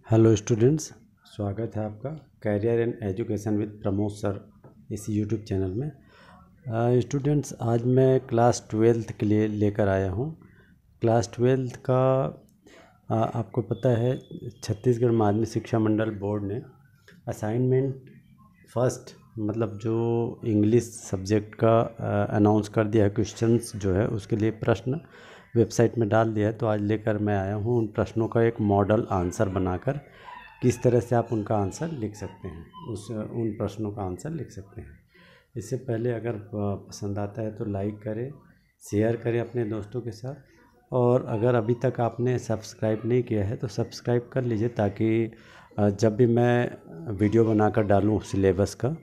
Hello students, स्वागत है आपका career and education with Pramod sir इस यूट्यूब चैनल में। स्टूडेंट्स, आज मैं क्लास 12th के लिए लेकर आया हूँ। क्लास 12th का आपको पता है छत्तीसगढ़ माध्यमिक शिक्षा मंडल बोर्ड ने असाइनमेंट फर्स्ट मतलब जो इंग्लिश सब्जेक्ट का अनाउंस कर दिया है। क्वेश्चंस जो है उसके लिए प्रश्न वेबसाइट में डाल दिया है। तो आज लेकर मैं आया हूँ उन प्रश्नों का एक मॉडल आंसर बनाकर किस तरह से आप उनका आंसर लिख सकते हैं, उन प्रश्नों का आंसर लिख सकते हैं। इससे पहले अगर पसंद आता है तो लाइक करें, शेयर करें अपने दोस्तों के साथ, और अगर अभी तक आपने सब्सक्राइब नहीं किया है तो सब्सक्राइब कर लीजिए ताकि जब भी मैं वीडियो बनाकर डालूँ सिलेबस का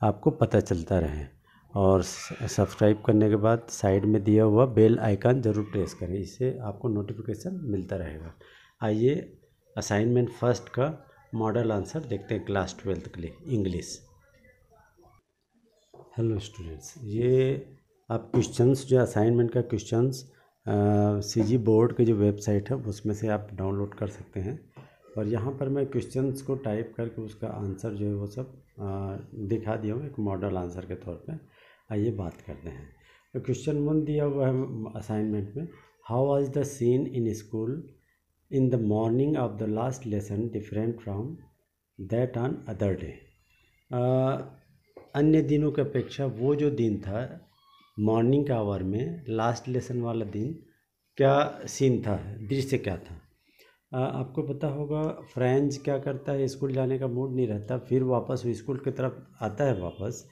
आपको पता चलता रहे। और सब्सक्राइब करने के बाद साइड में दिया हुआ बेल आइकन ज़रूर प्रेस करें, इससे आपको नोटिफिकेशन मिलता रहेगा। आइए असाइनमेंट फर्स्ट का मॉडल आंसर देखते हैं क्लास 12th के लिए इंग्लिश। हेलो स्टूडेंट्स, ये आप क्वेश्चंस जो असाइनमेंट का क्वेश्चंस सीजी बोर्ड की जो वेबसाइट है उसमें से आप डाउनलोड कर सकते हैं। और यहाँ पर मैं क्वेश्चंस को टाइप करके उसका आंसर जो है वो सब दिखा दिया हूँ एक मॉडल आंसर के तौर पे। आइए बात करते हैं। तो क्वेश्चन 1 दिया हुआ है असाइनमेंट में, how was the seen in school in the morning of the last lesson different from that on other day. अन्य दिनों की अपेक्षा वो जो दिन था मॉर्निंग का आवर में, लास्ट लेसन वाला दिन, क्या सीन था, दृश्य क्या था। आपको पता होगा फ्रेंच क्या करता है, स्कूल जाने का मूड नहीं रहता, फिर वापस वो स्कूल की तरफ आता है वापस,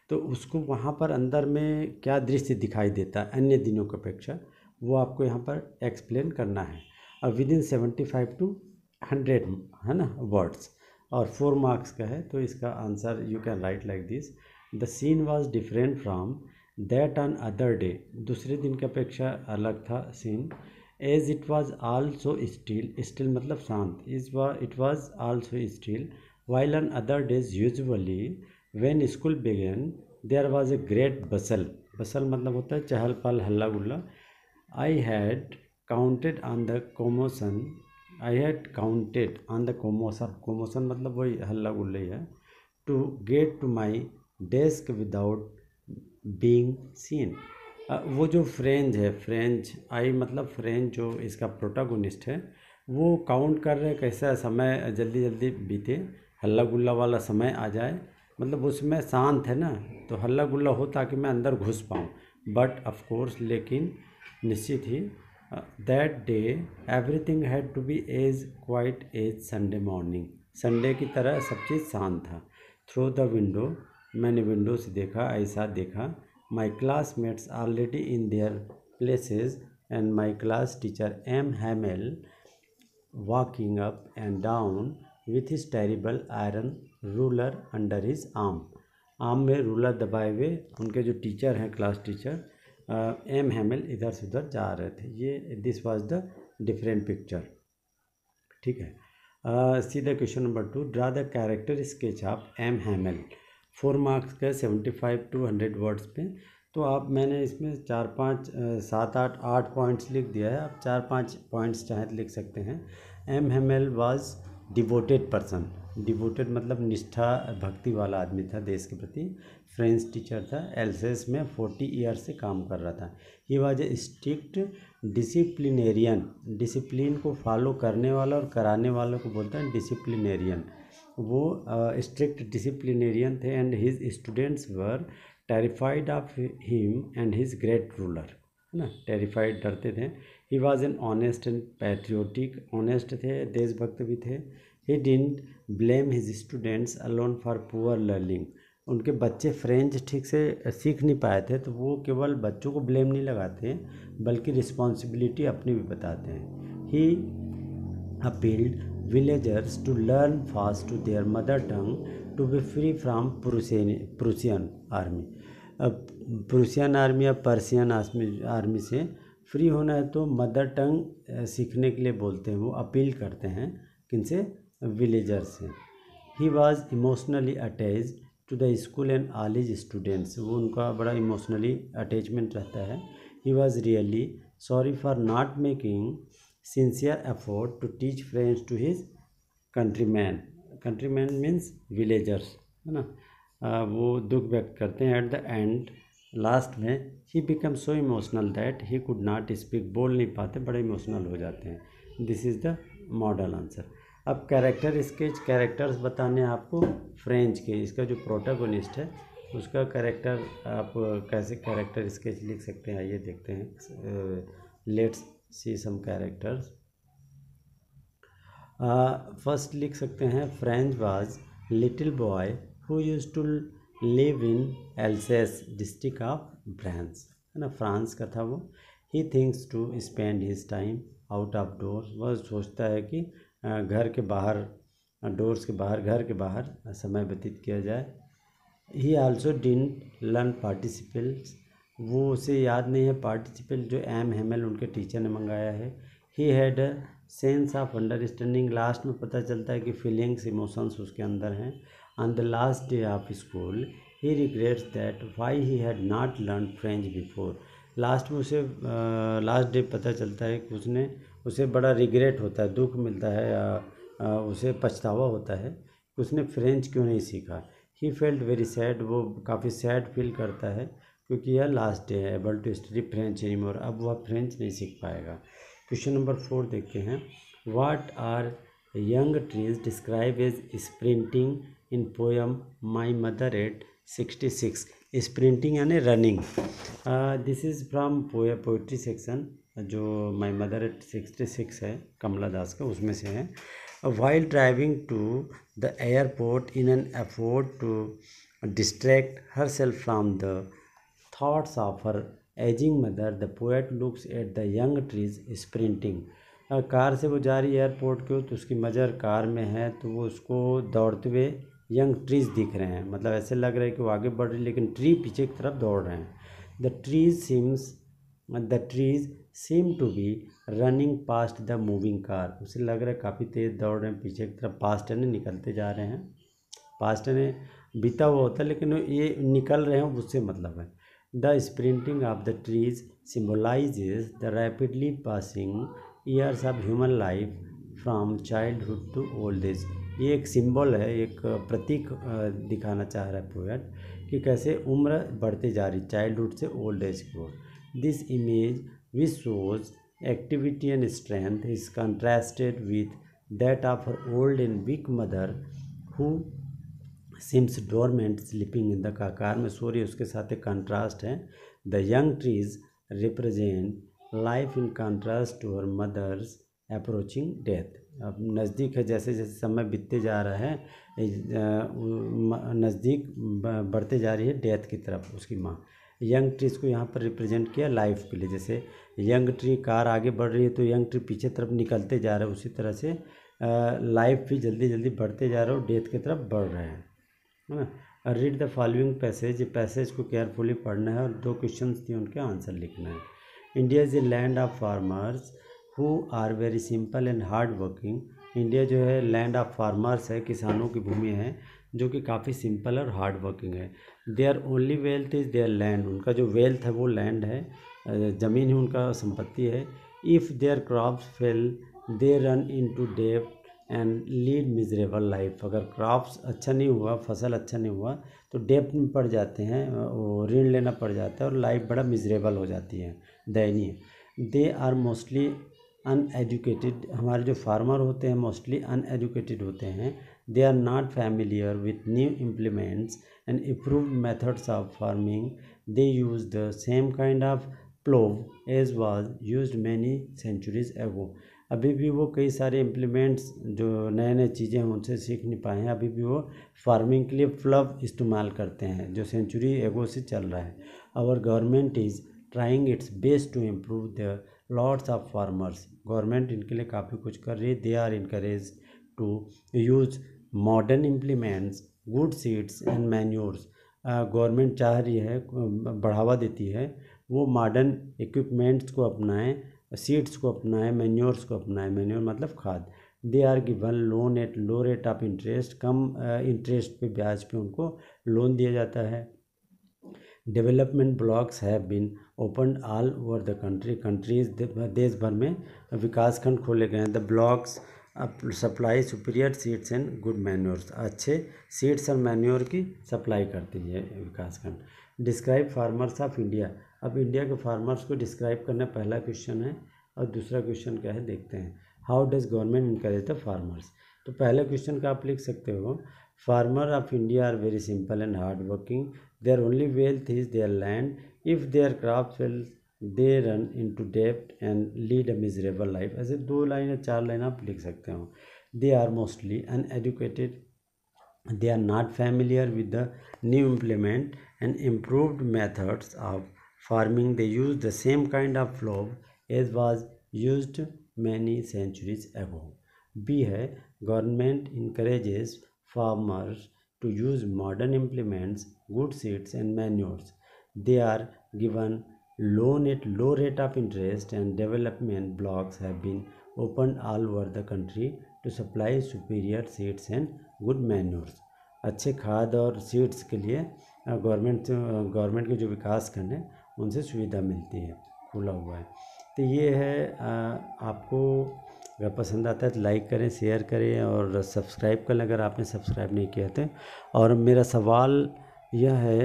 तो उसको वहाँ पर अंदर में क्या दृश्य दिखाई देता है अन्य दिनों की अपेक्षा, वो आपको यहाँ पर एक्सप्लेन करना है। अब विदिन 75 to 100 है ना वर्ड्स, और 4 मार्क्स का है। तो इसका answer you can write like this, the scene was different from that on other day. दूसरे दिन की अपेक्षा अलग था सीन। As it was also still, still मतलब शांत, it was also still while on other days usually when school began there was a great bustle. Bustle मतलब होता है चहल पहल, हल्ला गुल्ला। I had counted on the commotion, I had counted on the commotion मतलब वही हल्ला गुल्ला ही है, to get to my desk without being seen. वो जो फ्रेंच है, फ्रेंच आई मतलब फ्रेंच जो इसका प्रोटागोनिस्ट है, वो काउंट कर रहे कैसा समय जल्दी जल्दी बीते, हल्ला गुल्ला वाला समय आ जाए, मतलब उसमें शांत है ना, तो हल्ला गुल्ला हो ताकि मैं अंदर घुस पाऊँ। बट ऑफ कोर्स, लेकिन निश्चित ही, that day everything had to be as quiet as Sunday morning. Sunday की तरह सब चीज़ शांत था। थ्रू द विंडो, मैंने विंडो से देखा, ऐसा देखा, my classmates already in their places and my class teacher M Hamel walking up and down with his terrible iron ruler under his arm. Arm में रूलर दबाए हुए उनके जो टीचर हैं, क्लास टीचर एम हैमेल, इधर से उधर जा रहे थे। ये this was the different picture. ठीक है। सीधा question number 2, draw the character sketch of M Hamel. 4 marks का 75 to 100 वर्ड्स पे। तो आप, मैंने इसमें 4 5 7 8 पॉइंट्स लिख दिया है, आप 4 5 पॉइंट्स चाहे तो लिख सकते हैं। M Hamel was devoted person, devoted मतलब निष्ठा भक्ति वाला आदमी था देश के प्रति। फ्रेंच टीचर था, एल्सेस में 40 ईयर्स से काम कर रहा था। He was a strict disciplinarian, discipline को फॉलो करने वाला और कराने वालों को बोलते हैं डिसिप्लिनेरियन। वो स्ट्रिक्ट डिसिप्लिनेरियन थे। And his students were terrified of him and his great ruler, है ना, टेरिफाइड, डरते थे। He was an honest and patriotic, honest थे, देशभक्त भी थे। He didn't blame his students alone for poor learning. उनके बच्चे फ्रेंच ठीक से सीख नहीं पाए थे तो वो केवल बच्चों को ब्लेम नहीं लगाते बल्कि रिस्पॉन्सिबिलिटी अपनी भी बताते हैं। ही appealed villagers to learn fast to their mother tongue to be free from Prussian army। अब प्रूसियन आर्मी या पर्सियन आर्मी से फ्री होना है तो मदर टंग सीखने के लिए बोलते हैं, वो अपील करते हैं किनसे, विलेजर्स से। He was emotionally attached to the school and all his students, वो उनका बड़ा इमोशनली अटैचमेंट रहता है। He was really sorry for not making sincere effort to teach French to his countryman, countryman means villagers, है ना। वो दुख व्यक्त करते हैं। एट द एंड, लास्ट में, he become so emotional that he could not speak, बोल नहीं पाते, बड़े इमोशनल हो जाते हैं। This is the model answer. अब कैरेक्टर स्केच, कैरेक्टर्स बताने आपको फ्रेंच के। इसका जो प्रोटोगोनिस्ट है उसका कैरेक्टर आप कैसे कैरेक्टर स्केच लिख सकते हैं, आइए देखते हैं। Let's see some characters. First लिख सकते हैं, French was little boy who use to live in Alsace district of France, है ना, फ्रांस का था वो। He thinks to spend his time out of doors, वह सोचता है कि घर के बाहर, डोर्स के बाहर, घर के बाहर समय व्यतीत किया जाए। ही आल्सो डिडंट लर्न पार्टिसिपल्स, वो उसे याद नहीं है पार्टिसिपल जो एम हेमल उनके टीचर ने मंगाया है। He had a sense of understanding, last में पता चलता है कि फीलिंग्स इमोशंस उसके अंदर हैं। On the last day of school he regrets that why he had not learn French before, last में उसे लास्ट डे पता चलता है कि उसे बड़ा रिग्रेट होता है, दुख मिलता है, या उसे पछतावा होता है कि उसने फ्रेंच क्यों नहीं सीखा। ही फेल्ट वेरी सैड, वो काफ़ी सैड फील करता है क्योंकि यह लास्ट डे है able to study French anymore, अब वह फ्रेंच नहीं सीख पाएगा। क्वेश्चन नंबर 4 देखते हैं। What are young trees describe as sprinting in poem my mother at 66, sprinting यानी running. This is from poetry section, जो माई मदर एट 66 है कमला दास का, उसमें से है। While driving to the airport in an effort to distract herself from the thoughts of her aging mother, the poet looks at the young trees sprinting. Car से वो जा रही है एयरपोर्ट को, तो उसकी मदर कार में है, तो वो उसको दौड़ते हुए यंग ट्रीज दिख रहे हैं, मतलब ऐसे लग रहा है कि वो आगे बढ़ रही है लेकिन ट्री पीछे की तरफ दौड़ रहे हैं। The trees seem to be running past the moving car, उसे लग रहा है काफ़ी तेज़ दौड़ रहे हैं पीछे की तरफ, पास्ट यानी निकलते जा रहे हैं, पास्ट यानी बीता हुआ होता है लेकिन ये निकल रहे हैं उससे मतलब है। The sprinting of the trees symbolises the rapidly passing years of human life from childhood to old age, ये एक सिंबल है, एक प्रतीक दिखाना चाह रहा है पोएट कि कैसे उम्र बढ़ते जा रही, चाइल्डहुड से ओल्ड एज की ओर। This image which shows activity and strength is contrasted with that of her old and weak mother who seems dormant sleeping in the car, car में सो रही है, उसके साथ एक कंट्रास्ट है। The young trees represent life in contrast to her mother's approaching death, अब नज़दीक है, जैसे जैसे समय बीतते जा रहा है नज़दीक बढ़ते जा रही है डेथ की तरफ उसकी माँ। यंग ट्रीज को यहाँ पर रिप्रेजेंट किया लाइफ के लिए, जैसे यंग ट्री कार आगे बढ़ रही है तो यंग ट्री पीछे तरफ निकलते जा रहा है, उसी तरह से लाइफ भी जल्दी जल्दी बढ़ते जा रहा है और डेथ की तरफ बढ़ रहे हैं, है ना। Read the following passage, passage को केयरफुली पढ़ना है और 2 क्वेश्चंस दिए उनके आंसर लिखना है। India is a land of farmers who are very simple and hard working, India जो है लैंड ऑफ फार्मर्स है, किसानों की भूमि है जो कि काफ़ी सिंपल और हार्ड वर्किंग है। Their only wealth is their land, उनका जो वेल्थ है वो लैंड है, ज़मीन ही उनका संपत्ति है। If their crops fail they run into डेब्ट एंड लीड मिजरेबल लाइफ, अगर क्रॉप्स अच्छा नहीं हुआ, फसल अच्छा नहीं हुआ तो डेब्ट में पड़ जाते हैं, ऋण लेना पड़ जाता है और लाइफ बड़ा मिजरेबल हो जाती है, दयनीय। दे आर मोस्टली अनएजुकेटेड, हमारे जो फार्मर होते हैं मोस्टली अनएजुकेटेड होते हैं। They are not familiar with new implements and improved methods of farming, they use the same kind of plough as was used many centuries ago, अभी भी वो कई सारे इम्प्लीमेंट्स जो नए नए चीज़ें हैं उनसे सीख नहीं पाए हैं, अभी भी वो फार्मिंग के लिए प्लव इस्तेमाल करते हैं जो सेंचुरी एगो से चल रहा है। Our government is trying its best to improve the lots of farmers, government इनके लिए काफ़ी कुछ कर रही है। They are encourage to use modern implements, good seeds and manures, government चाह रही है, बढ़ावा देती है वो मॉडर्न इक्विपमेंट्स को अपनाएं, सीड्स को अपनाएं, मैन्योर्स को अपनाएं, मैन्योर मतलब खाद। They are given loan at low rate of interest, कम इंटरेस्ट पे ब्याज पे उनको लोन दिया जाता है। Development blocks have been open all over the country, countries देश भर में विकास खंड खोले गए हैं। The blocks supply superior seeds and good manures, अच्छे सीड्स और मैन्योर की सप्लाई करती है विकासखंड। डिस्क्राइब फार्मर्स ऑफ इंडिया, अब इंडिया के फार्मर्स को डिस्क्राइब करना पहला क्वेश्चन है, और दूसरा क्वेश्चन क्या है देखते हैं। How does government encourage the farmers, तो पहले क्वेश्चन का आप लिख सकते हो, farmer of India are very simple and hard working, their only wealth is their land, if their crops fail they run into डेप्ट and lead a miserable life. ऐसे 2 line या 4 लाइन आप लिख सकते हो। They are mostly uneducated, they are not familiar with the new implement and improved methods of farming, they use the same kind of plough as was used many centuries ago. B है, government encourages farmers to use modern implements, good seeds and manures. They are given loan at low rate of interest and development blocks have been opened all over the country to supply superior seeds and good manures. अच्छे खाद और seeds के लिए government के जो विकास खंड हैं उनसे सुविधा मिलती है, खुला हुआ है। तो ये है, आपको अगर पसंद आता है तो लाइक करें, शेयर करें और सब्सक्राइब करें अगर आपने सब्सक्राइब नहीं किया तो। और मेरा सवाल यह है,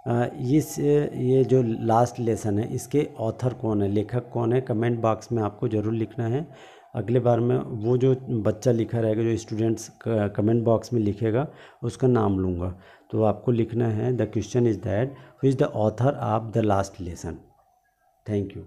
ये जो लास्ट लेसन है इसके ऑथर कौन है, लेखक कौन है, कमेंट बॉक्स में आपको ज़रूर लिखना है। अगले बार में वो जो बच्चा लिखा रहेगा, जो स्टूडेंट्स कमेंट बॉक्स में लिखेगा उसका नाम लूँगा। तो आपको लिखना है, the question is that who is the author of the last lesson. Thank you.